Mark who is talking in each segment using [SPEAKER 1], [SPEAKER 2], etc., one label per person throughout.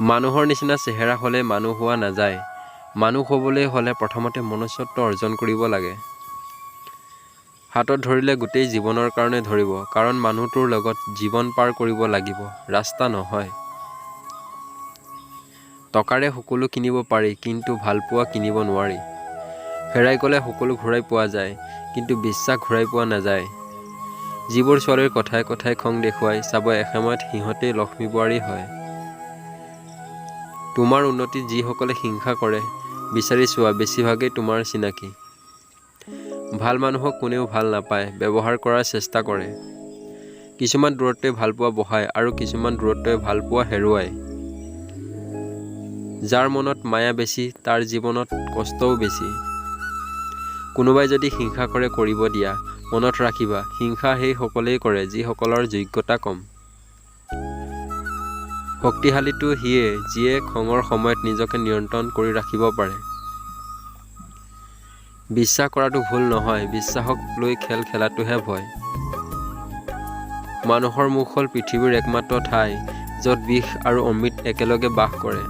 [SPEAKER 1] মানুহৰ নিচিনা চেহেৰা হ'লে মানুহ হোৱা নাযায়। মানুহ হ'বলৈ হ'লে প্ৰথমতে মনুষ্যত্ব অৰ্জন কৰিব লাগে। হাতত ধৰিলে গোটেই জীৱনৰ কাৰণে ধৰিব, কাৰণ মানুহটোৰ লগত জীৱন পাৰ কৰিব লাগিব, ৰাস্তা নহয়। টকাৰে সকলো কিনিব পাৰি, কিন্তু ভালপোৱা কিনিব নোৱাৰি। হেৰাই গ'লে সকলো ঘূৰাই পোৱা যায়, কিন্তু বিশ্বাস ঘূৰাই পোৱা নাযায়। যিবোৰ ছোৱালীৰ কথাই কথাই খং দেখুৱাই, চাব এসময়ত সিহঁতেই লক্ষ্মী বোৱাৰী হয়। তোমাৰ উন্নতিত যিসকলে হিংসা কৰে, বিচাৰি চোৱা বেছিভাগেই তোমাৰ চিনাকি। ভাল মানুহক কোনেও ভাল নাপায়, ব্যৱহাৰ কৰাৰ চেষ্টা কৰে। কিছুমান দূৰত্বই ভালপোৱা বঢ়ায় আৰু কিছুমান দূৰত্বই ভালপোৱা হেৰুৱায়। যাৰ মনত মায়া বেছি, তাৰ জীৱনত কষ্টও বেছি। কোনোবাই যদি হিংসা কৰে কৰিব দিয়া, মনত ৰাখিবা হিংসা সেই সকলেই কৰে যিসকলৰ যোগ্যতা কম। শক্তিশালীটো সিয়ে যিয়ে খঙৰ সময়ত নিজকে নিয়ন্ত্ৰণ কৰি ৰাখিব পাৰে। বিশ্বাস কৰাটো ভুল নহয়, বিশ্বাসক লৈ খেল খেলাটোহে ভয়। মানুহৰ মুখ হ'ল পৃথিৱীৰ একমাত্ৰ ঠাই, য'ত বিষ আৰু অমৃত একেলগে বাস কৰে।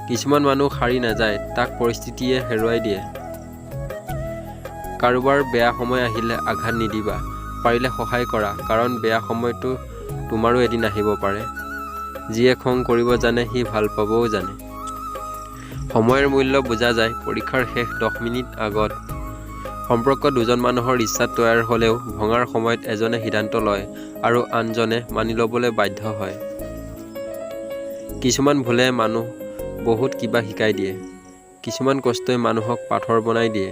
[SPEAKER 1] কিছুমান মানুহ হাৰি নাযায়, তাক পৰিস্থিতিয়ে হেৰুৱাই দিয়ে। কাৰোবাৰ বেয়া সময় আহিলে আঘাত নিদিবা, পাৰিলে সহায় কৰা, কাৰণ বেয়া সময়টো তোমাৰো এদিন আহিব পাৰে। যিয়ে খং কৰিব জানে, সি ভাল পাবও জানে। সময়ৰ মূল্য বুজা যায় পৰীক্ষাৰ শেষ 10 মিনিট আগত। সম্পৰ্ক দুজন মানুহৰ ইচ্ছাত তৈয়াৰ হ'লেও ভঙাৰ সময়ত এজনে সিদ্ধান্ত লয় আৰু আনজনে মানি ল'বলৈ বাধ্য হয়। কিছুমান ভুলে মানুহ বহুত কিবা শিকাই দিয়ে। কিছুমান কষ্টই মানুহক পাথৰ বনাই দিয়ে।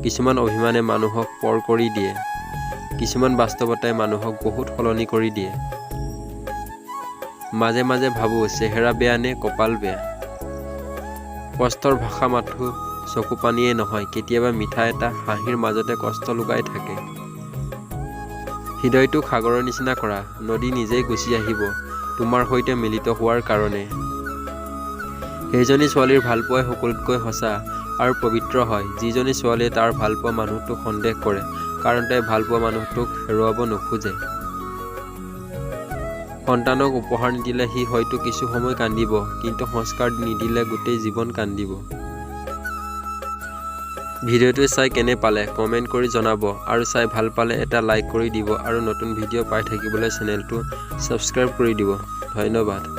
[SPEAKER 1] কিছুমান অভিমানে মানুহক পৰ কৰি দিয়ে। কিছুমান বাস্তৱতাই মানুহক বহুত সলনি কৰি দিয়ে। মাজে মাজে ভাবোঁ, চেহেৰা বেয়া নে কপাল বেয়া। কষ্টৰ ভাষা মাথো চকু পানীয়ে নহয়, কেতিয়াবা মিঠা এটা হাঁহিৰ মাজতে কষ্ট লুকাই থাকে। হৃদয়টোক সাগৰৰ নিচিনা কৰা, নদী নিজেই গুচি আহিব তোমাৰ সৈতে মিলিত হোৱাৰ কাৰণে। সেইজনী ছোৱালীৰ ভালপোৱাই সকলোতকৈ সঁচা আৰু পবিত্ৰ হয়, যিজনী ছোৱালীয়ে তাৰ ভালপোৱা মানুহটোক সন্দেহ কৰে, কাৰণ তাই ভালপোৱা মানুহটোক হেৰুৱাব নোখোজে। সন্তানক উপহাৰ নিদিলে সি হয়তো কিছু সময় কান্দিব, কিন্তু সংস্কাৰ নিদিলে গোটেই জীৱন কান্দিব। ভিডিঅ'টো চাই কেনে পালে কমেণ্ট কৰি জনাব, আৰু চাই ভাল পালে এটা লাইক কৰি দিব আৰু নতুন ভিডিঅ' পাই থাকিবলৈ চেনেলটো ছাবস্ক্ৰাইব কৰি দিব। ধন্যবাদ।